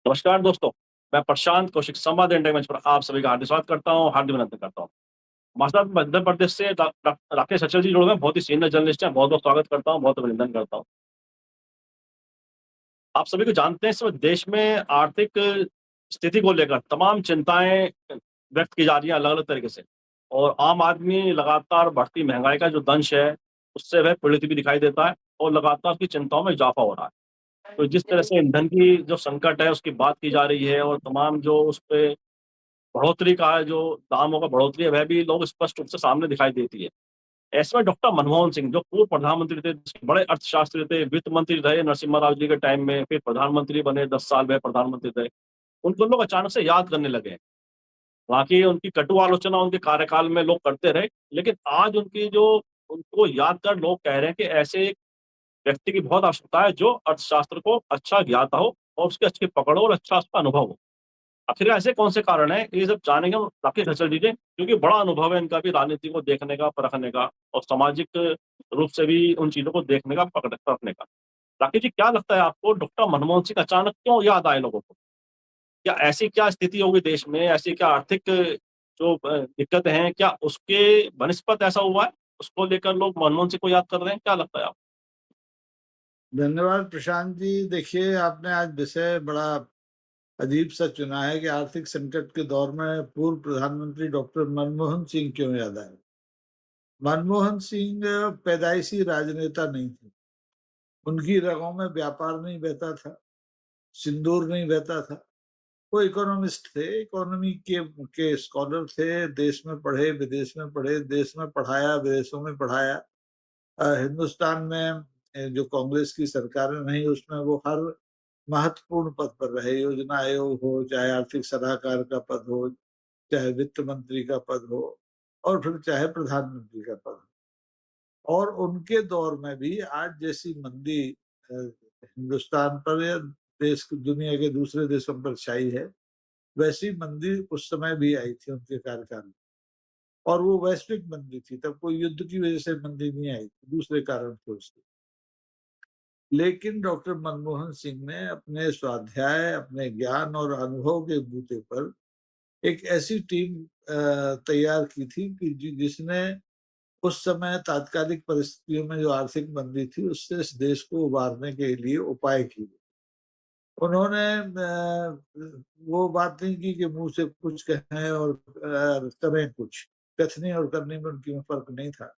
नमस्कार दोस्तों, मैं प्रशांत कौशिक संवाद इंडिया मंच पर आप सभी का हार्दिक स्वागत करता हूँ, हार्दिक अभिनंदन करता हूँ। हमारे साथ मध्य प्रदेश से राकेश अचल जी जुड़े हुए हैं, बहुत ही सीनियर जर्नलिस्ट हैं, बहुत-बहुत स्वागत करता हूँ, बहुत अभिनंदन करता हूँ। आप सभी को जानते हैं इस समय देश में आर्थिक स्थिति को लेकर तमाम चिंताएँ व्यक्त की जा रही हैं अलग-अलग तरीके से और आम आदमी लगातार बढ़ती महँगाई का जो दंश है, उससे वह पीड़ित भी दिखाई देता है और लगातार उसकी चिंताओं में इज़ाफ़ा हो रहा है। तो जिस तरह से ईंधन की जो संकट है, उसकी बात की जा रही है और तमाम जो उसपे बढ़ोतरी का जो दामों का बढ़ोतरी है, वह भी लोग स्पष्ट रूप से सामने दिखाई देती है। ऐसे में डॉक्टर मनमोहन सिंह जो पूर्व प्रधानमंत्री थे, बड़े अर्थशास्त्री थे, वित्त मंत्री रहे नरसिम्हा राव जी के टाइम में, फिर प्रधानमंत्री बने, 10 साल वह प्रधानमंत्री रहे। उनको लोग अचानक से याद करने लगे हैं। हालाँकि उनकी कटु आलोचना उनके कार्यकाल में लोग करते रहे, लेकिन आज उनकी जो उनको याद कर लोग कह रहे हैं कि ऐसे एक व्यक्ति की बहुत आवश्यकता है जो अर्थशास्त्र को अच्छा ज्ञाता हो और उसकी अच्छी पकड़ हो और अच्छा उसका अनुभव हो। आखिर ऐसे कौन से कारण हैं, ये सब जानेंगे हम राकेश हचल जी से, क्योंकि बड़ा अनुभव है इनका भी राजनीति को देखने का, परखने का और सामाजिक रूप से भी उन चीज़ों को देखने का, परखने का। राकेश जी, क्या लगता है आपको डॉक्टर मनमोहन सिंह अचानक क्यों याद आए लोगों को? क्या ऐसी क्या स्थिति हो गई देश में, ऐसी क्या आर्थिक जो दिक्कतें हैं, क्या उसके बनिस्पत ऐसा हुआ है? उसको लेकर लोग मनमोहन सिंह को याद कर रहे हैं, क्या लगता है आपको? धन्यवाद प्रशांत जी। देखिए, आपने आज विषय बड़ा अजीब-सा चुना है कि आर्थिक संकट के दौर में पूर्व प्रधानमंत्री डॉक्टर मनमोहन सिंह क्यों याद आए। मनमोहन सिंह पैदाइशी राजनेता नहीं थे। उनकी रगों में व्यापार नहीं बहता था, सिंदूर नहीं बहता था। वो इकोनॉमिस्ट थे, इकोनॉमी के स्कॉलर थे, देश में पढ़े, विदेश में पढ़े, देश में पढ़ाया, विदेशों में पढ़ाया। हिंदुस्तान में जो कांग्रेस की सरकारें रहीं, उसमें वो हर महत्वपूर्ण पद पर रहे, योजना आयोग हो, चाहे आर्थिक सलाहकार का पद हो, चाहे वित्त मंत्री का पद हो और फिर चाहे प्रधानमंत्री का पद हो। और उनके दौर में भी आज जैसी मंदी हिंदुस्तान पर या देश दुनिया के दूसरे देशों पर छाई है, वैसी मंदी उस समय भी आई थी उनके कार्यकाल में। और वो वैश्विक मंदी थी, तब कोई युद्ध की वजह से मंदी नहीं आई थी, दूसरे कारण थे उसके। लेकिन डॉक्टर मनमोहन सिंह ने अपने स्वाध्याय, अपने ज्ञान और अनुभव के बूते पर एक ऐसी टीम तैयार की थी कि जिसने उस समय तात्कालिक परिस्थितियों में जो आर्थिक मंदी थी, उससे इस देश को उबारने के लिए उपाय किए। उन्होंने वो बात नहीं की कि मुँह से कुछ कहें और करें कुछ। कथनी और करनी में उनकी में फ़र्क नहीं था।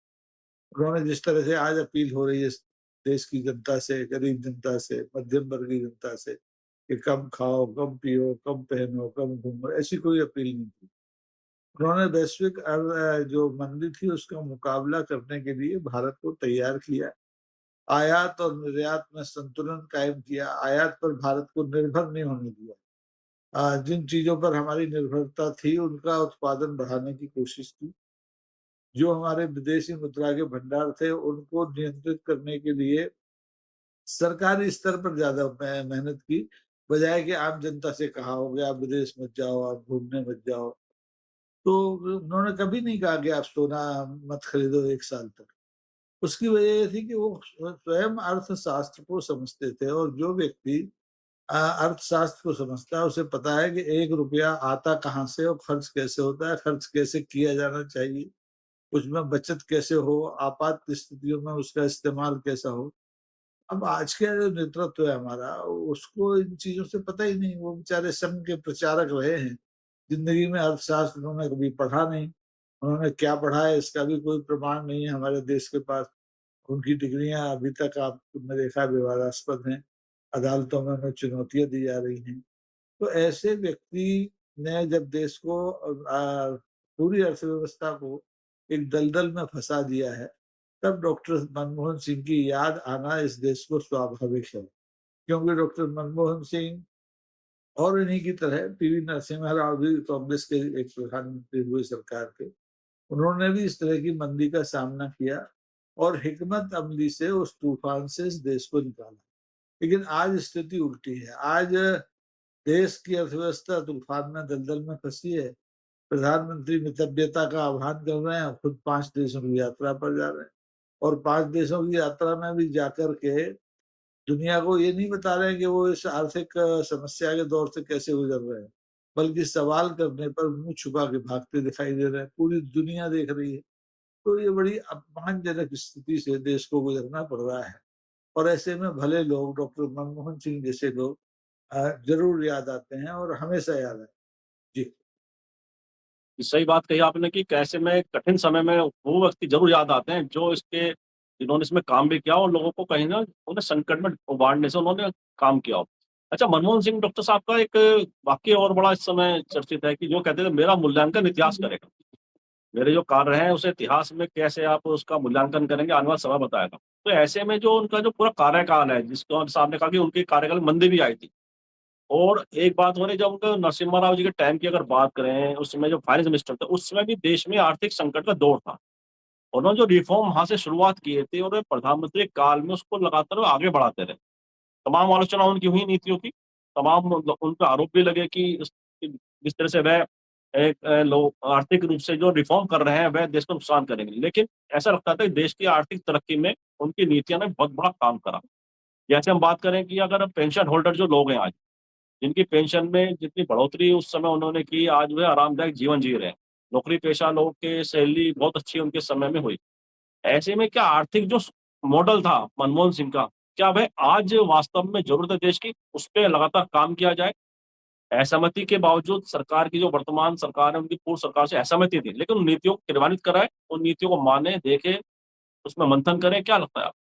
उन्होंने जिस तरह से आज अपील हो रही है इस देश की जनता से, गरीब जनता से, मध्यम वर्गीय जनता से कि कम खाओ, कम पियो, कम पहनो, कम घूमो, ऐसी कोई अपील नहीं की। उन्होंने वैश्विक जो मंदी थी उसका मुकाबला करने के लिए भारत को तैयार किया। आयात और निर्यात में संतुलन कायम किया, आयात पर भारत को निर्भर नहीं होने दिया। जिन चीज़ों पर हमारी निर्भरता थी उनका उत्पादन बढ़ाने की कोशिश की। जो हमारे विदेशी मुद्रा के भंडार थे उनको नियंत्रित करने के लिए सरकारी स्तर पर ज़्यादा मेहनत की, बजाए कि आम जनता से कहा हो कि आप विदेश मत जाओ, आप घूमने मत जाओ। तो उन्होंने कभी नहीं कहा कि आप सोना मत खरीदो 1 साल तक। उसकी वजह ये थी कि वो स्वयं अर्थशास्त्र को समझते थे और जो व्यक्ति अर्थशास्त्र को समझता है, उसे पता है कि 1 रुपया आता कहाँ से और खर्च कैसे होता है, खर्च कैसे किया जाना चाहिए, उसमें बचत कैसे हो, आपात स्थितियों में उसका इस्तेमाल कैसा हो। अब आज का जो नेतृत्व है हमारा, उसको इन चीज़ों से पता ही नहीं, वो बेचारे संघ के प्रचारक रहे हैं। ज़िंदगी में अर्थशास्त्र उन्होंने कभी पढ़ा नहीं। उन्होंने क्या पढ़ा है इसका भी कोई प्रमाण नहीं है हमारे देश के पास। उनकी डिग्रियाँ अभी तक आपने देखा विवादास्पद हैं। अदालतों में उन्हें चुनौतियाँ दी जा रही हैं। तो ऐसे व्यक्ति ने जब देश को पूरी अर्थव्यवस्था को एक दलदल में फँसा दिया है, तब डॉक्टर मनमोहन सिंह की याद आना इस देश को स्वाभाविक है। क्योंकि डॉक्टर मनमोहन सिंह और इन्हीं की तरह पीवी नरसिम्हा राव भी कांग्रेस के एक प्रधानमंत्री हुए सरकार के। उन्होंने भी इस तरह की मंदी का सामना किया और हिकमत अमली से उस तूफान से इस देश को निकाला। लेकिन आज स्थिति उल्टी है। आज देश की अर्थव्यवस्था तूफान में, दलदल में फँसी है। प्रधानमंत्री मितव्ययता का आह्वान कर रहे हैं, खुद 5 देशों की यात्रा पर जा रहे हैं और 5 देशों की यात्रा में भी जाकर के दुनिया को ये नहीं बता रहे हैं कि वो इस आर्थिक समस्या के दौर से कैसे गुजर रहे हैं, बल्कि सवाल करने पर मुँह छुपा के भागते दिखाई दे रहे हैं। पूरी दुनिया देख रही है। तो ये बड़ी अपमानजनक स्थिति से देश को गुजरना पड़ रहा है और ऐसे में भले लोग डॉक्टर मनमोहन सिंह जैसे लोग ज़रूर याद आते हैं और हमेशा याद आए। जी। सही बात कही आपने कि कैसे में कठिन समय में वो व्यक्ति ज़रूर याद आते हैं जो इसके जिन्होंने इसमें काम भी किया और लोगों को कहीं न उन्हें संकट में उबारने से उन्होंने काम किया हो। अच्छा मनमोहन सिंह डॉक्टर साहब का एक वाक़या और बड़ा इस समय चर्चित है कि जो कहते थे मेरा मूल्यांकन इतिहास करेगा। मेरे जो कार्य हैं उसे इतिहास में कैसे आप उसका मूल्यांकन करेंगे आने वाला समय बताएगा। तो ऐसे में जो उनका जो पूरा कार्यकाल है जिसको साहब ने कहा कि उनके कार्यकाल में मंदी भी आई थी। और एक बात हो रही जब उनका नरसिम्हा राव जी के टाइम की अगर बात करें, उस समय जो फाइनेंस मिनिस्टर थे, उस समय भी देश में आर्थिक संकट का दौर था। उन्होंने जो रिफ़ॉर्म वहाँ से शुरुआत किए थे और वे प्रधानमंत्री काल में उसको लगातार वो आगे बढ़ाते रहे। तमाम आलोचना उनकी हुई नीतियों की, तमाम उन पे आरोप भी लगे कि जिस तरह से वह एक लोग आर्थिक रूप से जो रिफ़ॉर्म कर रहे हैं, वह देश को नुकसान करेंगे। लेकिन ऐसा लगता था कि देश की आर्थिक तरक्की में उनकी नीतियों ने बहुत बड़ा काम करा। जैसे हम बात करें कि अगर पेंशन होल्डर जो लोग हैं आज जिनकी पेंशन में जितनी बढ़ोतरी उस समय उन्होंने की, आज वे आरामदायक जीवन जी रहे हैं। नौकरी-पेशा लोग के सैलरी बहुत अच्छी उनके समय में हुई। ऐसे में क्या आर्थिक जो मॉडल था मनमोहन सिंह का, क्या वह आज वास्तव में ज़रूरत है देश की? उस पे लगातार काम किया जाए? असहमति के बावजूद सरकार की जो वर्तमान सरकार है, उनकी पूर्व सरकार से असहमति थी, लेकिन उन नीतियों को क्रियान्वित कराएँ, उन नीतियों को मानें, देखें, उसमें मंथन करें, क्या लगता है आपको?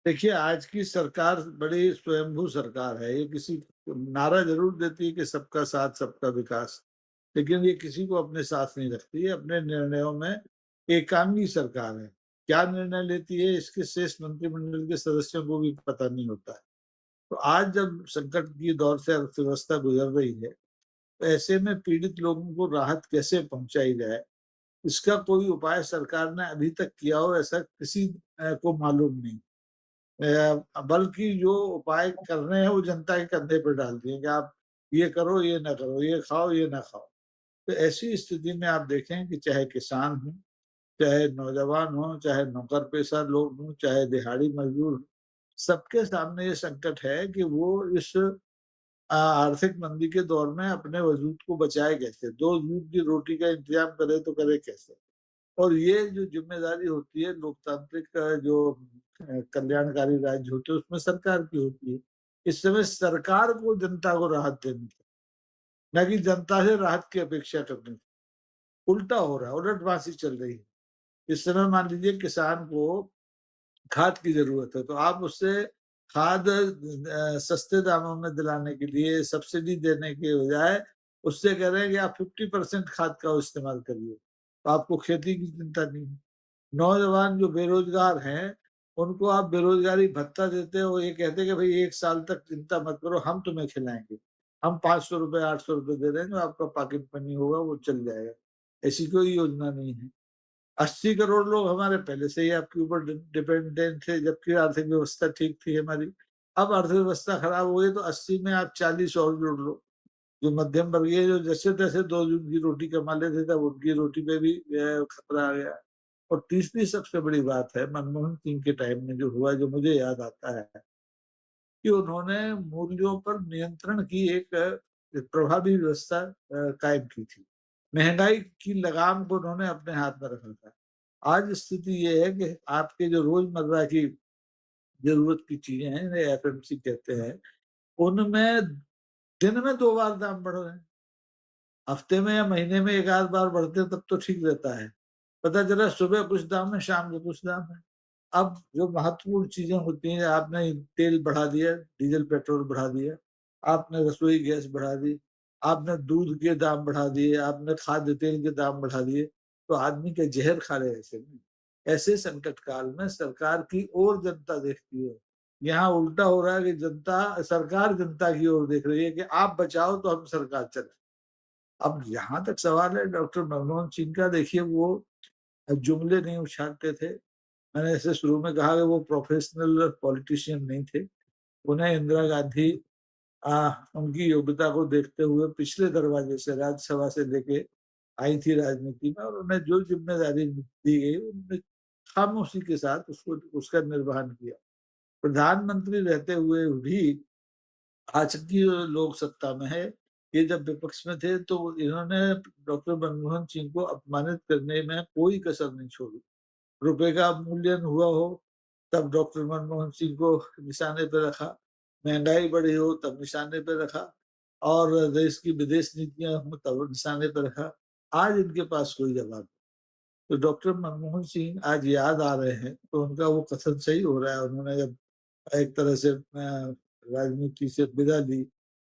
देखिए, आज की सरकार बड़ी स्वयंभू सरकार है। ये किसी नारा ज़रूर देती है कि सबका साथ, सबका विकास, लेकिन ये किसी को अपने साथ नहीं रखती है, अपने निर्णयों में एकांगी सरकार है। क्या निर्णय लेती है, इसके शेष मंत्रिमंडल के सदस्यों को भी पता नहीं होता है। तो आज जब संकट की दौर से अर्थव्यवस्था गुज़र रही है, तो ऐसे में पीड़ित लोगों को राहत कैसे पहुँचाई जाए, इसका कोई उपाय सरकार ने अभी तक किया हो, ऐसा किसी को मालूम नहीं। बल्कि जो उपाय करने हैं वो जनता के कंधे पे डाल दिए कि आप ये करो, ये ना करो, ये खाओ, ये ना खाओ। तो ऐसी स्थिति में आप देखें कि चाहे किसान हों, चाहे नौजवान हों, चाहे नौकर-पेशा लोग हों, चाहे दिहाड़ी मज़दूर हों, सबके सामने ये संकट है कि वो इस आर्थिक मंदी के दौर में अपने वजूद को बचाए कैसे? 2 दूध की रोटी का इंतज़ाम करे तो करे कैसे? और ये जो ज़िम्मेदारी होती है लोकतांत्रिक जो कल्याणकारी राज्य होते हैं उसमें सरकार की होती है। इस समय सरकार को जनता को राहत देनी चाहिए, ना कि जनता से राहत की अपेक्षा करनी चाहिए। उल्टा हो रहा है, उलटवासी चल रही है। इस समय मान लीजिए किसान को खाद की ज़रूरत है, तो आप उससे खाद सस्ते दामों में दिलाने के लिए सब्सिडी देने के बजाय उससे कह रहे हैं कि आप 50% खाद का इस्तेमाल करिए, तो आपको खेती की चिंता नहीं है। नौजवान जो बेरोज़गार हैं, उनको आप बेरोज़गारी भत्ता देते हो, ये कहते हैं कि भई 1 साल तक चिंता मत करो, हम तुम्हें खिलाएँगे। हम ₹500 ₹800 दे देंगे, आपका पॉकेट मनी होगा, वो चल जाएगा। ऐसी कोई योजना नहीं है। 80 करोड़ लोग हमारे पहले से ही आपके ऊपर डिपेंडेंट थे, जबकि आर्थिक व्यवस्था ठीक थी हमारी। अब अर्थव्यवस्था खराब हो गई, तो 80 में आप 40 और जोड़ लो। जो मध्यम वर्गीय जो जैसे-तैसे 2 दिन की रोटी कमा लेते थे, अब उनकी रोटी पे भी खतरा आ गया। और तीसरी सबसे बड़ी बात है मनमोहन सिंह के टाइम में जो हुआ, जो मुझे याद आता है कि उन्होंने मूल्यों पर नियंत्रण की एक प्रभावी व्यवस्था कायम की थी। महँगाई की लगाम को उन्होंने अपने हाथ में रखा था। आज स्थिति ये है कि आपके जो रोज़मर्रा की ज़रूरत की चीज़ें हैं, इन्हें एफएमसी कहते हैं, उनमें दिन में 2 बार दाम बढ़ रहे हैं। हफ्ते में या महीने में 1 आध बार बढ़ते हैं तब तो ठीक रहता है। पता चला सुबह कुछ दाम है, शाम को कुछ दाम है। अब जो महत्वपूर्ण चीज़ें होती हैं, आपने तेल बढ़ा दिया, डीज़ल पेट्रोल बढ़ा दिया, आपने रसोई गैस बढ़ा दी, आपने दूध के दाम बढ़ा दिए, आपने खाद्य तेल के दाम बढ़ा दिए, तो आदमी क्या ज़हर खा रहे हैं ऐसे में? ऐसे संकट काल में सरकार की ओर जनता देखती है। यहाँ उल्टा हो रहा है कि सरकार जनता की ओर देख रही है कि आप बचाओ तो हम सरकार चलाएँ। अब यहाँ तक सवाल है डॉक्टर मनमोहन सिंह का, देखिए वो जुमले नहीं उछालते थे। मैंने ऐसे शुरू में कहा कि वो प्रोफेशनल पॉलिटिशियन नहीं थे। उन्हें इंदिरा गांधी उनकी योग्यता को देखते हुए पिछले दरवाजे से राज्यसभा से लेके आई थी राजनीति में, और उन्हें जो ज़िम्मेदारी दी गई, उन्होंने खामोशी के साथ उसका निर्वहन किया। प्रधानमंत्री रहते हुए भी आज की लोग सत्ता में है, ये जब विपक्ष में थे तो इन्होंने डॉक्टर मनमोहन सिंह को अपमानित करने में कोई कसर नहीं छोड़ी। रुपए का अवमूल्यन हुआ हो तब डॉक्टर मनमोहन सिंह को निशाने पे रखा, महंगाई बढ़ी हो तब निशाने पे रखा और देश की विदेश नीतियां हो तब निशाने पे रखा। आज इनके पास कोई जवाब नहीं। तो डॉक्टर मनमोहन सिंह आज याद आ रहे हैं तो उनका वो कथन सही हो रहा है। उन्होंने जब एक तरह से राजनीति से विदा ली,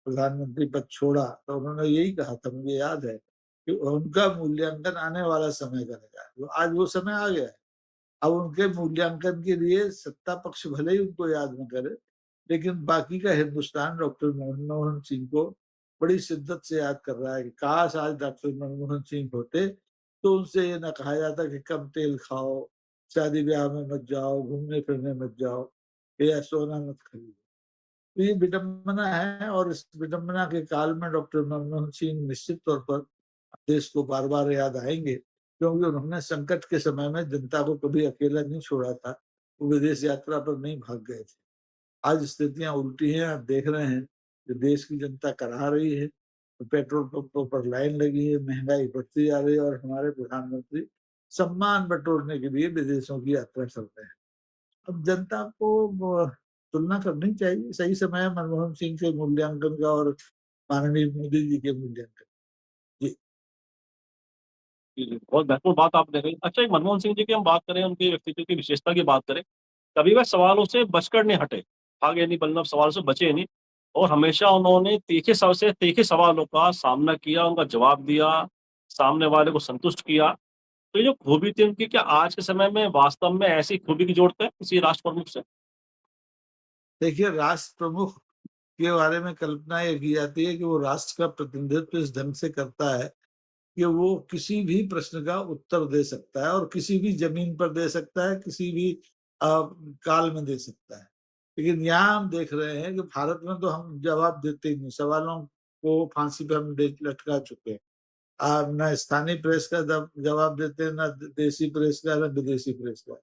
प्रधानमंत्री पद छोड़ा, तो उन्होंने यही कहा था, मुझे याद है कि उनका मूल्यांकन आने वाला समय करेगा। तो आज वो समय आ गया है। अब उनके मूल्यांकन के लिए सत्ता पक्ष भले ही उनको याद न करे, लेकिन बाकी का हिंदुस्तान डॉक्टर मनमोहन सिंह को बड़ी शिद्दत से याद कर रहा है कि काश आज डॉक्टर मनमोहन सिंह होते तो उनसे ये ना कहा जाता कि कम तेल खाओ, शादी ब्याह में मत जाओ, घूमने फिरने मत जाओ या सोना मत खरीदो। तो ये विडंबना है और इस विडंबना के काल में डॉक्टर मनमोहन सिंह निश्चित तौर पर देश को बार-बार याद आएँगे, क्योंकि उन्होंने संकट के समय में जनता को कभी अकेला नहीं छोड़ा था। वो विदेश यात्रा पर नहीं भाग गए थे। आज स्थितियाँ उल्टी हैं, आप देख रहे हैं कि देश की जनता कराह रही है, तो पेट्रोल पंपों पर लाइन लगी है, महँगाई बढ़ती जा रही है और हमारे प्रधानमंत्री सम्मान बटोरने के लिए विदेशों की यात्रा कर रहे हैं। अब जनता को ब तुलना करनी चाहिए, सही समय है मनमोहन सिंह के मूल्यांकन का और माननीय मोदी जी के मूल्यांकन। जी। जी, जी, बहुत महत्वपूर्ण बात आपने कही। अच्छा, एक मनमोहन सिंह जी की हम बात करें, उनके व्यक्तित्व की विशेषता की बात करें, कभी वह सवालों से बचकर नहीं हटे, भागे नहीं, मतलब सवाल से बचे नहीं और हमेशा उन्होंने तीखे सवालों का सामना किया, उनका जवाब दिया, सामने वाले को संतुष्ट किया। तो ये जो खूबी थी उनकी, क्या आज के समय में वास्तव में ऐसी खूबी की ज़रूरत है किसी राष्ट्र प्रमुख से? देखिए, राष्ट्र प्रमुख के बारे में कल्पना ये की जाती है कि वो राष्ट्र का प्रतिनिधित्व इस ढंग से करता है कि वो किसी भी प्रश्न का उत्तर दे सकता है और किसी भी ज़मीन पर दे सकता है, किसी भी अ, काल में दे सकता है। लेकिन यहाँ हम देख रहे हैं कि भारत में तो हम जवाब देते ही नहीं, सवालों को फांसी पे हम दे लटका चुके हैं। ना स्थानीय प्रेस का जवाब देते हैं, ना देशी प्रेस का, ना विदेशी प्रेस का।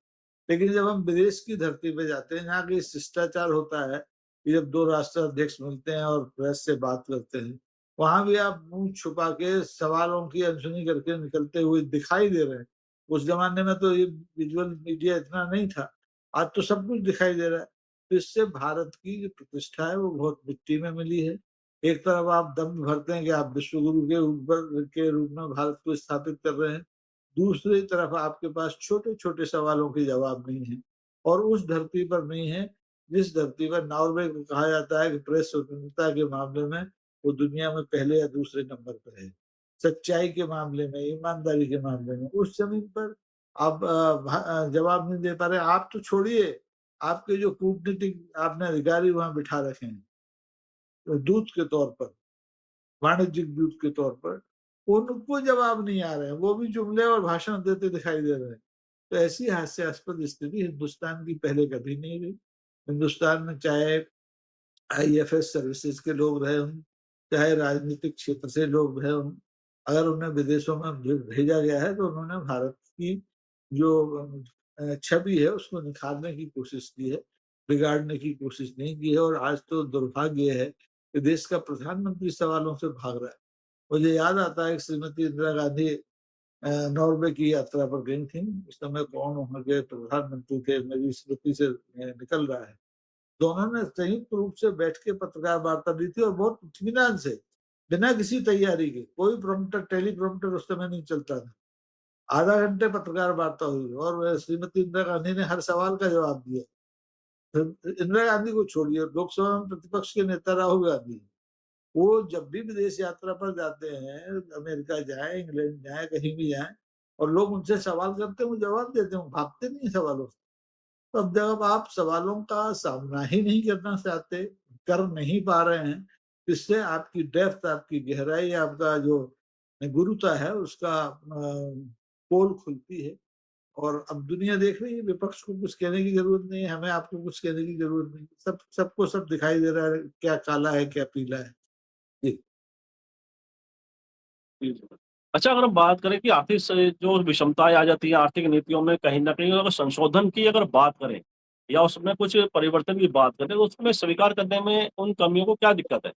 लेकिन जब हम विदेश की धरती पे जाते हैं, जहाँ की शिष्टाचार होता है कि जब 2 राष्ट्राध्यक्ष मिलते हैं और प्रेस से बात करते हैं, वहाँ भी आप मुँह छुपा के सवालों की अनसुनी करके निकलते हुए दिखाई दे रहे हैं। उस ज़माने में तो ये विज़ुअल मीडिया इतना नहीं था, आज तो सब कुछ दिखाई दे रहा है। तो इससे भारत की जो प्रतिष्ठा है, वो बहुत मिट्टी में मिली है। एक तरफ आप दम भरते हैं कि आप विश्व गुरु के रूप में भारत को स्थापित कर रहे हैं, दूसरी तरफ आपके पास छोटे-छोटे सवालों के जवाब नहीं हैं और उस धरती पर नहीं है, जिस धरती पर नॉर्वे को कहा जाता है कि प्रेस स्वतंत्रता के मामले में वो दुनिया में पहले या दूसरे नंबर पर है। सच्चाई के मामले में, ईमानदारी के मामले में, उस ज़मीन पर आप जवाब नहीं दे पा रहे। आप तो छोड़िए, आपके जो कूटनीतिक आपने अधिकारी वहाँ बिठा रखे हैं, दूत के तौर पर, वाणिज्यिक दूत के तौर पर, उनको जवाब नहीं आ रहे हैं, वो भी जुमले और भाषण देते दिखाई दे रहे हैं। तो ऐसी हास्यास्पद स्थिति हिंदुस्तान की पहले कभी नहीं रही। हिंदुस्तान में चाहे आईएफएस सर्विसेज के लोग रहे हों, चाहे राजनीतिक क्षेत्र से लोग रहे हों, अगर उन्हें विदेशों में भेजा गया है तो उन्होंने भारत की जो छवि है उसको निखारने की कोशिश की है, बिगाड़ने की कोशिश नहीं की है और आज तो दुर्भाग्य है कि देश का प्रधानमंत्री सवालों से भाग रहा है। मुझे याद आता है कि श्रीमती इंदिरा गांधी नॉर्वे की यात्रा पर गई थीं, उस समय कौन वहाँ के प्रधानमंत्री थे, मेरी स्मृति से निकल रहा है। दोनों ने संयुक्त रूप से बैठ के पत्रकार वार्ता दी थी और बहुत इत्मीनान से, बिना किसी तैयारी के, कोई प्रॉम्प्टर, टेलीप्रॉम्प्टर उस समय नहीं चलता था। आधा घंटे पत्रकार वार्ता हुई और श्रीमती इंदिरा गांधी ने हर सवाल का जवाब दिया। इंदिरा गांधी को छोड़िए, लोकसभा में प्रतिपक्ष के नेता राहुल गांधी, वो जब भी विदेश यात्रा पर जाते हैं, अमेरिका जाएँ, इंग्लैंड जाएँ, कहीं भी जाएँ और लोग उनसे सवाल करते हैं, वो जवाब देते हैं, वो भागते नहीं सवालों से। तो अब जब आप सवालों का सामना ही नहीं करना चाहते, कर नहीं पा रहे हैं, इससे आपकी डेप्थ, आपकी गहराई, आपका जो गुरुता है उसका पोल खुलती है और अब दुनिया देख रही है, विपक्ष को कुछ कहने की ज़रूरत नहीं है, हमें आपको कुछ कहने की ज़रूरत नहीं है। सबको सब दिखाई दे रहा है, क्या काला है, क्या पीला है। जी। जी, जी। अच्छा, अगर हम बात करें कि आर्थिक जो विषमताएँ आ जाती हैं आर्थिक नीतियों में, कहीं न कहीं अगर संशोधन की अगर बात करें, या उसमें कुछ परिवर्तन की बात करें, तो उसमें स्वीकार करने में उन कमियों को क्या दिक्कत है?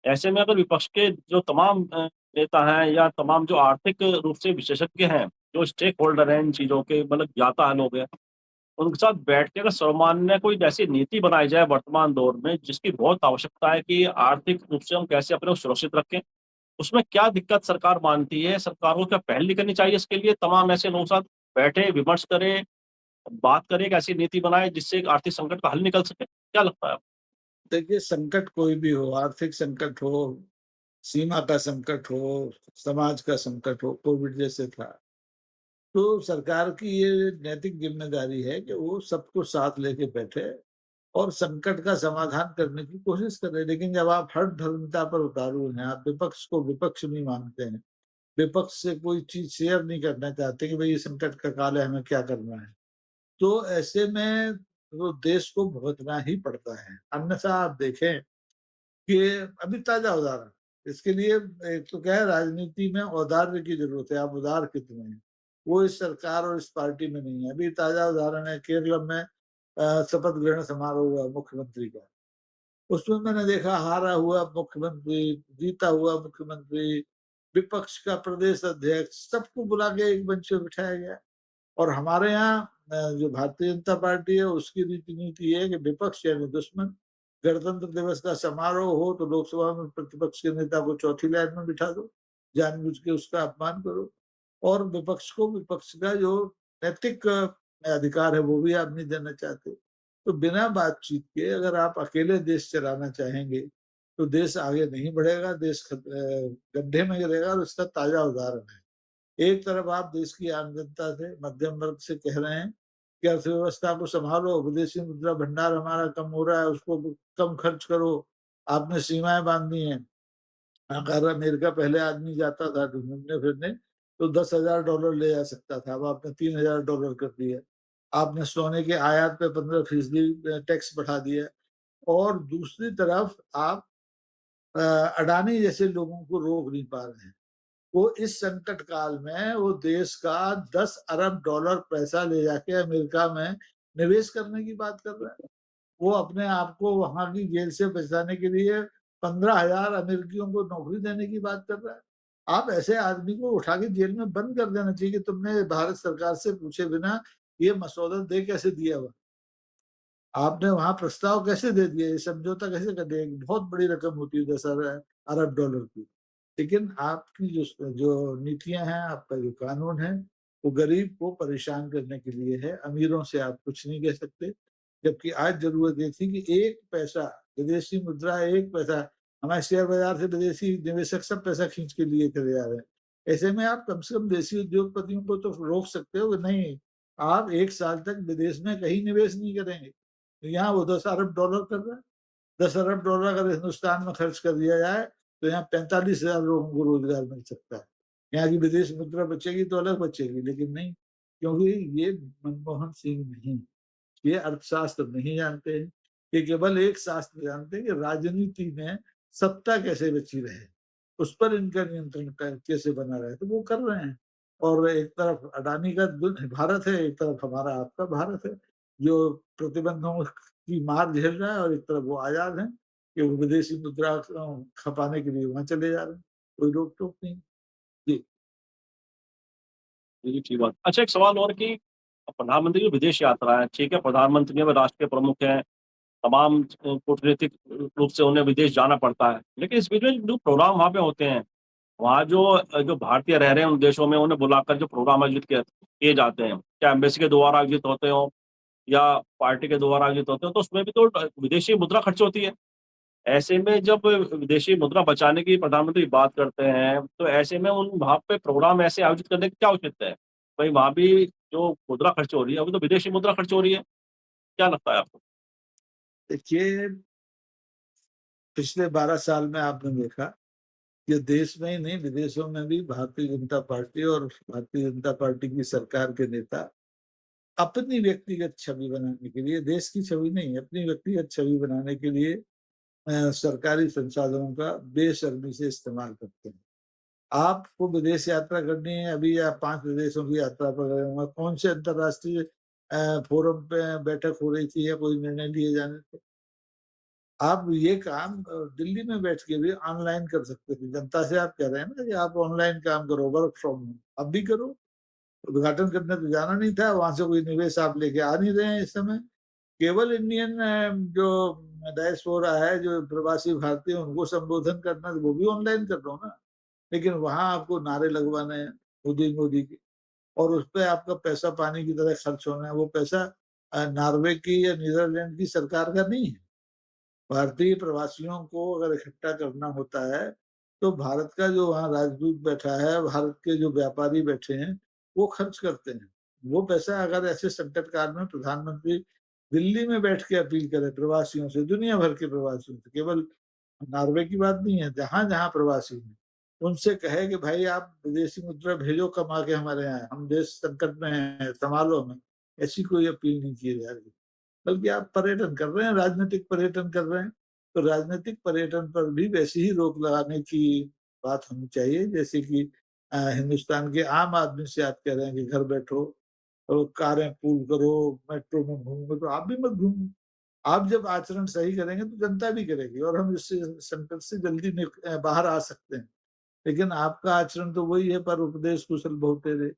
ऐसे में अगर विपक्ष के जो तमाम नेता हैं या तमाम जो आर्थिक रूप से विशेषज्ञ हैं, जो स्टेक होल्डर हैं इन चीज़ों के, मतलब ज्ञाता हैं लोग हैं, उनके साथ बैठ के अगर सर्वमान्य कोई ऐसी नीति बनाई जाए वर्तमान दौर में, जिसकी बहुत आवश्यकता है कि आर्थिक रूप से हम कैसे अपने को सुरक्षित रखें। उसमें क्या दिक्कत सरकार मानती है? सरकार को क्या पहल नहीं करनी चाहिए इसके लिए? तमाम ऐसे लोगों के साथ बैठे, विमर्श करे, बात करे, एक ऐसी नीति बनाए जिससे एक आर्थिक संकट का हल निकल सके? क्या लगता है आपको? देखिए, संकट कोई भी हो, आर्थिक संकट हो, सीमा का संकट हो, समाज का संकट हो, कोविड जैसे था, तो सरकार की ये नैतिक ज़िम्मेदारी है कि वो सबको साथ लेके बैठे और संकट का समाधान करने की कोशिश करें। लेकिन जब आप हठधर्मिता पर उतारू हैं, आप विपक्ष को विपक्ष नहीं मानते हैं, विपक्ष से कोई चीज़ शेयर नहीं करना चाहते कि भई ये संकट का काल है, हमें क्या करना है। तो ऐसे में वो देश को भुगतना ही पड़ता है। अन्यथा आप देखें कि अभी ताज़ा उदाहरण, इसके लिए एक तो क्या है, राजनीति में औदार्य की ज़रूरत है, आप उदार कितने हैं। वो इस सरकार और इस पार्टी में नहीं है। अभी ताज़ा उदाहरण है केरल में शपथ ग्रहण समारोह हुआ मुख्यमंत्री का। उसमें मैंने देखा हारा हुआ मुख्यमंत्री, जीता हुआ मुख्यमंत्री, विपक्ष का प्रदेश अध्यक्ष, सबको बुला के एक मंच पे बिठाया गया। और हमारे यहाँ जो भारतीय जनता पार्टी है उसकी रीति नीति है कि विपक्ष यानी दुश्मन, गणतंत्र दिवस का समारोह हो तो लोकसभा में प्रतिपक्ष के नेता को चौथी लाइन में बिठा दो, जानबूझ के उसका अपमान करो और विपक्ष को विपक्ष का जो नैतिक अधिकार है वो भी आप नहीं देना चाहते। तो बिना बातचीत के अगर आप अकेले देश चलाना चाहेंगे, तो देश आगे नहीं बढ़ेगा, देश गड्ढे में गिरेगा और इसका ताज़ा उदाहरण है। एक तरफ आप देश की आम जनता से, मध्यम वर्ग से कह रहे हैं कि अर्थव्यवस्था को सँभालो, विदेशी मुद्रा भंडार हमारा कम हो रहा है, उसको कम खर्च करो, आपने सीमाएँ बाँधनी हैं। अगर अमेरिका पहले आदमी जाता था तो घूमने-फिरने, तो $10,000 ले जा सकता था, अब आपने $3,000 कर दिया। आपने सोने के आयात पे 15% टैक्स बढ़ा दिया और दूसरी तरफ आप अ, अडानी जैसे लोगों को रोक नहीं पा रहे हैं। वो इस संकट काल में वो देश का 10 अरब डॉलर पैसा ले जाके अमेरिका में निवेश करने की बात कर रहा है। वो अपने आप को वहाँ की जेल से बचाने के लिए 15,000 अमेरिकियों को नौकरी देने की बात कर रहा है। आप ऐसे आदमी को उठा के जेल में बंद कर देना चाहिए कि तुमने भारत सरकार से पूछे बिना ये मसौदा दे कैसे दिया हुआ? आपने वहाँ प्रस्ताव कैसे दे दिया? ये समझौता कैसे कर दिया? एक बहुत बड़ी रकम होती है 10 अरब डॉलर की। लेकिन आपकी जो जो नीतियाँ हैं, आपका जो कानून है, वो गरीब को परेशान करने के लिए है, अमीरों से आप कुछ नहीं कह सकते। जबकि आज ज़रूरत ये थी कि 1 पैसा, विदेशी मुद्रा 1 पैसा, हमारे शेयर बाज़ार से विदेशी निवेशक सब पैसा खींच के लिए चले जा रहे हैं। ऐसे में आप कम से कम देशी उद्योगपतियों को तो रोक सकते हो कि नहीं, आप 1 साल तक विदेश में कहीं निवेश नहीं करेंगे। तो यहाँ वो 10 अरब डॉलर कर रहा है। 10 अरब डॉलर अगर हिंदुस्तान में खर्च कर दिया जाए, तो यहाँ 45,000 लोगों को रोज़गार मिल सकता है। यहाँ की विदेश मुद्रा बचेगी तो अलग बचेगी, लेकिन नहीं, क्योंकि ये मनमोहन सिंह नहीं, ये अर्थशास्त्र नहीं जानते हैं। ये केवल एक शास्त्र जानते हैं कि राजनीति में सत्ता कैसे बची रहे, उस पर इनका नियंत्रण कैसे बना रहे, तो वो कर रहे हैं। और एक तरफ अडानी का भारत है, एक तरफ हमारा आपका भारत है, जो प्रतिबंधों की मार झेल रहा है और एक तरफ वो आज़ाद हैं कि वो विदेशी मुद्रा खपाने के लिए वहाँ चले जा रहे हैं। कोई रोक-टोक नहीं। जी। जी, ठीक बात। अच्छा, एक सवाल और कि प्रधानमंत्री की विदेश यात्रा है, ठीक है, प्रधानमंत्री में राष्ट्र के प्रमुख हैं, तमाम कूटनीतिक रूप से उन्हें विदेश जाना पड़ता है। लेकिन इस बीच में जो प्रोग्राम वहाँ पे होते हैं, वहाँ जो भारतीय रह रहे हैं उन देशों में उन्हें बुलाकर जो प्रोग्राम आयोजित किए किए जाते हैं, क्या एम्बेसी के द्वारा आयोजित होते हों या पार्टी के द्वारा आयोजित होते हों, तो उसमें भी तो विदेशी मुद्रा खर्च होती है। ऐसे में जब विदेशी मुद्रा बचाने की प्रधानमंत्री बात करते हैं, तो ऐसे में उन वहाँ पे प्रोग्राम ऐसे आयोजित करने की क्या औचित्य है? भई वहाँ भी जो मुद्रा खर्च हो रही है, अभी तो विदेशी मुद्रा खर्च हो रही है। क्या लगता है आपको? देखिए, पिछले 12 साल में आपने देखा कि देश में ही नहीं, विदेशों में भी भारतीय जनता पार्टी और भारतीय जनता पार्टी की सरकार के नेता अपनी व्यक्तिगत छवि बनाने के लिए, देश की छवि नहीं, अपनी व्यक्तिगत छवि बनाने के लिए सरकारी संसाधनों का बेशर्मी से इस्तेमाल करते हैं। आपको विदेश यात्रा करनी है, अभी आप 5 विदेशों की यात्रा पर गए होंगे, कौन से अंतर्राष्ट्रीय फोरम पे बैठक हो रही थी या कोई निर्णय लिए जाने थे। आप ये काम दिल्ली में बैठ के भी ऑनलाइन कर सकते थे। जनता से आप कह रहे हैं ना कि आप ऑनलाइन काम करो, वर्क फ्रॉम होम, अब भी करो। उद्घाटन करने तो जाना नहीं था, वहां से कोई निवेश आप लेके आ नहीं रहे हैं इस समय। केवल इंडियन जो डायस्पोरा है, जो प्रवासी भारतीय, उनको संबोधन करना है, वो भी ऑनलाइन कर रहा हूँ ना। लेकिन वहां आपको नारे लगवाने हैं मोदी मोदी के, और उस पर आपका पैसा पानी की तरह खर्च होना है। वो पैसा नॉर्वे की या नीदरलैंड की सरकार का नहीं है। भारतीय प्रवासियों को अगर इकट्ठा करना होता है, तो भारत का जो वहाँ राजदूत बैठा है, भारत के जो व्यापारी बैठे हैं, वो खर्च करते हैं। वो पैसा अगर ऐसे संकट काल में प्रधानमंत्री दिल्ली में बैठ के अपील करे प्रवासियों से, दुनिया भर के प्रवासियों से, केवल नॉर्वे की बात नहीं है, जहां जहां प्रवासी हैं, उनसे कहे कि भाई आप विदेशी मुद्रा भेजो कमा के हमारे यहाँ, हम देश संकट में हैं, संभालो हमें। ऐसी कोई अपील नहीं की जा रही, बल्कि आप पर्यटन कर रहे हैं, राजनीतिक पर्यटन कर रहे हैं। तो राजनीतिक पर्यटन पर भी वैसी ही रोक लगाने की बात होनी चाहिए, जैसे कि हिंदुस्तान के आम आदमी से आप कह रहे हैं कि घर बैठो, तो कारें पूल करो, मेट्रो में घूमो, तो आप भी मत घूमो। आप जब आचरण सही करेंगे तो जनता भी करेगी, और हम इससे संकट से जल्दी बाहर आ सकते हैं। लेकिन आपका आचरण तो वही है, पर उपदेश कुशल बहुत तेरे,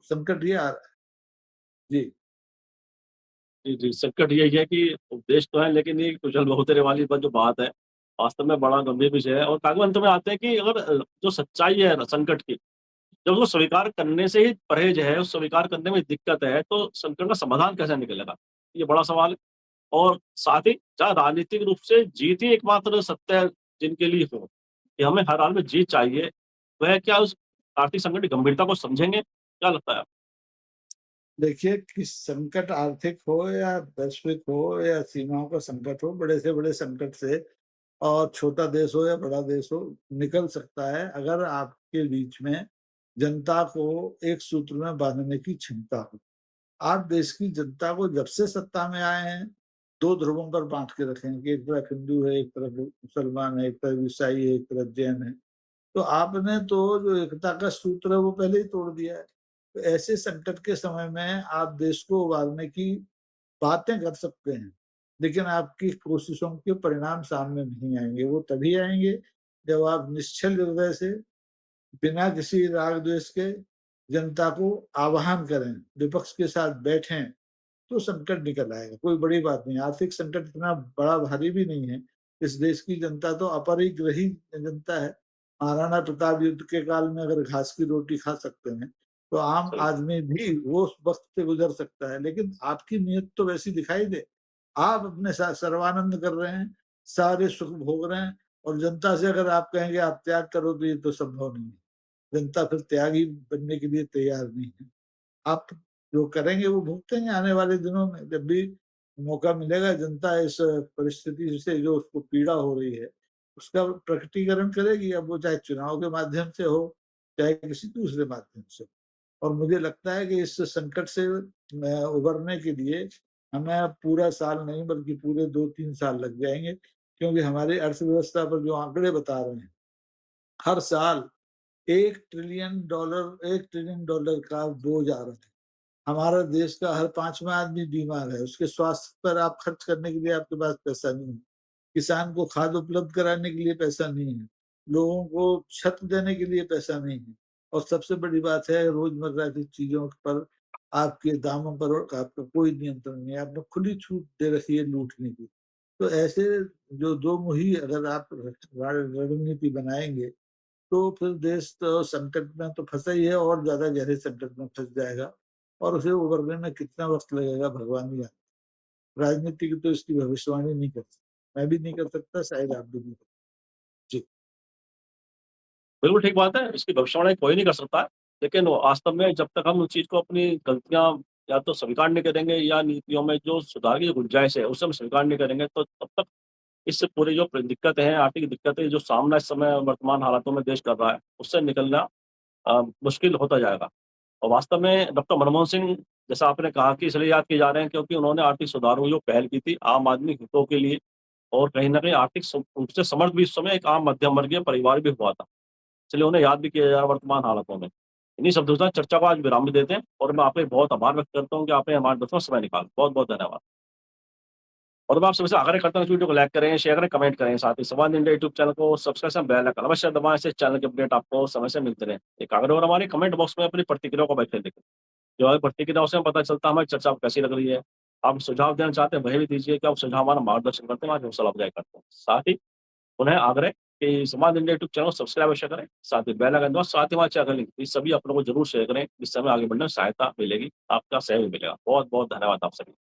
संकट ये आ रहा है। जी। जी, जी, संकट यही है कि उपदेश तो है, लेकिन ये कुशल बहुतेरे वाली जो बात है, वास्तव में बड़ा गंभीर विषय है। और कागज अंत में आते हैं कि अगर जो सच्चाई है संकट की, जब उसको स्वीकार करने से ही परहेज है, उस स्वीकार करने में दिक्कत है, तो संकट का समाधान कैसे निकलेगा? ये बड़ा सवाल है। और साथ ही क्या राजनीतिक रूप से जीत ही एकमात्र सत्य है जिनके लिए हो, कि हमें हर हाल में जीत चाहिए, वह क्या उस आर्थिक संकट की गंभीरता को समझेंगे? क्या लगता है आपको? देखिए, कि संकट आर्थिक हो या वैश्विक हो या सीमाओं का संकट हो, बड़े से बड़े संकट से, और छोटा देश हो या बड़ा देश हो, निकल सकता है अगर आपके बीच में जनता को एक सूत्र में बांधने की क्षमता हो। आप देश की जनता को जब से सत्ता में आए हैं, 2 ध्रुवों पर बाँट के रखे हैं कि एक तरफ हिंदू है, एक तरफ मुसलमान है, एक तरफ ईसाई है, एक तरफ जैन है। तो आपने तो जो एकता का सूत्र है वो पहले ही तोड़ दिया है। तो ऐसे संकट के समय में आप देश को उबारने की बातें कर सकते हैं, लेकिन आपकी कोशिशों के परिणाम सामने नहीं आएँगे। वो तभी आएँगे जब आप निश्चल हृदय से, बिना किसी राग द्वेष के, जनता को आह्वान करें, विपक्ष के साथ बैठें, तो संकट निकल आएगा। कोई बड़ी बात नहीं है, आर्थिक संकट इतना बड़ा भारी भी नहीं है। इस देश की जनता तो अपरिग्रही जनता है। महाराणा प्रताप युद्ध के काल में अगर घास की रोटी खा सकते हैं, तो आम सही। आदमी भी वो वक़्त से गुज़र सकता है। लेकिन आपकी नीयत तो वैसी दिखाई दे। आप अपने साथ सर्वानंद कर रहे हैं, सारे सुख भोग रहे हैं, और जनता से अगर आप कहेंगे आप त्याग करो, तो ये तो संभव नहीं है। जनता फिर त्यागी बनने के लिए तैयार नहीं है। आप जो करेंगे वो भुगतेंगे आने वाले दिनों में। जब भी मौका मिलेगा, जनता इस परिस्थिति से जो उसको पीड़ा हो रही है, उसका प्रकटीकरण करेगी। अब वो चाहे चुनाव के माध्यम से हो, चाहे किसी दूसरे माध्यम से। और मुझे लगता है कि इस संकट से उभरने के लिए हमें अब पूरा साल नहीं, बल्कि पूरे 2-3 साल लग जाएँगे, क्योंकि हमारी अर्थव्यवस्था पर जो आंकड़े बता रहे हैं, हर साल $1 ट्रिलियन का बोझ आ रहा है। हमारा देश का हर 5वाँ आदमी बीमार है, उसके स्वास्थ्य पर आप खर्च करने के लिए आपके पास पैसा नहीं है। किसान को खाद उपलब्ध कराने के लिए पैसा नहीं है, लोगों को छत देने के लिए पैसा नहीं है, और सबसे बड़ी बात है, रोज़मर्रा की चीज़ों पर आपके दामों पर आपका कोई नियंत्रण नहीं है, आपने खुली छूट दे रखी है लूटने की। तो ऐसे जो दोमुही अगर आप रणनीति बनाएँगे, तो फिर देश तो संकट में तो फँसा ही है, और ज़्यादा गहरे संकट में फँस जाएगा, और उसे उभरने में कितना वक़्त लगेगा भगवान ही जानता है। राजनीति की तो इसकी भविष्यवाणी नहीं कर सकता। मैं भी नहीं कर सकता, शायद आप भी नहीं कर। जी। बिल्कुल ठीक बात है, इसकी भविष्यवाणी कोई नहीं कर सकता है, लेकिन वास्तव में जब तक हम उस चीज़ को अपनी गलतियाँ या तो स्वीकार नहीं करेंगे, या नीतियों में जो सुधार की गुंजाइश है, उसे हम स्वीकार नहीं करेंगे, तो तब तक इस पूरी जो दिक्कतें हैं, आर्थिक दिक्कतें जो सामना इस समय वर्तमान हालातों में देश कर रहा है, उससे निकलना मुश्किल होता जाएगा। और वास्तव में डॉक्टर मनमोहन सिंह, जैसा आपने कहा, कि इसलिए याद किए जा रहे हैं क्योंकि उन्होंने आर्थिक सुधारों की जो पहल की थी आम आदमी हितों के लिए, और कहीं न कहीं आर्थिक रूप से समर्थ भी इस समय एक आम मध्यम वर्गीय परिवार भी हुआ था। इसलिए उन्हें याद भी किया जा रहा है वर्तमान हालातों में। इन्हीं शब्दों के साथ चर्चा को आज विराम भी देते हैं और मैं आपका बहुत आभार व्यक्त करता हूँ कि आपने हमारे दोस्तों समय निकाला। बहुत-बहुत धन्यवाद। और मैं आप सभी से आग्रह करता हूँ इस वीडियो को लाइक करें, शेयर करें, कमेंट करें। साथ ही संवाद इंडिया यूट्यूब चैनल को सब्सक्राइब बेल आइकन अवश्य दबाएँ, इससे चैनल के अपडेट आपको समय से मिलते रहें। एक आग्रह और हमारे कमेंट बॉक्स में अपनी प्रतिक्रियाओं को बैठे लिखें। जो है प्रतिक्रियाओं से हमें पता चलता है हमारी चर्चा आपको कैसी लग रही है। आप सुझाव देना चाहते हैं वह भी दीजिए कि आप सुझाव हमारा मार्गदर्शन करते हैं, हमारी हौसला अफ़ज़ाई करते हैं। साथ ही पुनः आग्रह कि संवाद इंडिया यूट्यूब चैनल को सब्सक्राइब अवश्य करें, साथ ही बेल आइकन दबाएँ, साथ ही हमारे चैनल लिंक ये सभी अपनों को ज़रूर शेयर करें, जिससे हमें आगे बढ़ने में सहायता मिलेगी, आपका सहयोग मिलेगा। बहुत-बहुत धन्यवाद आप सभी।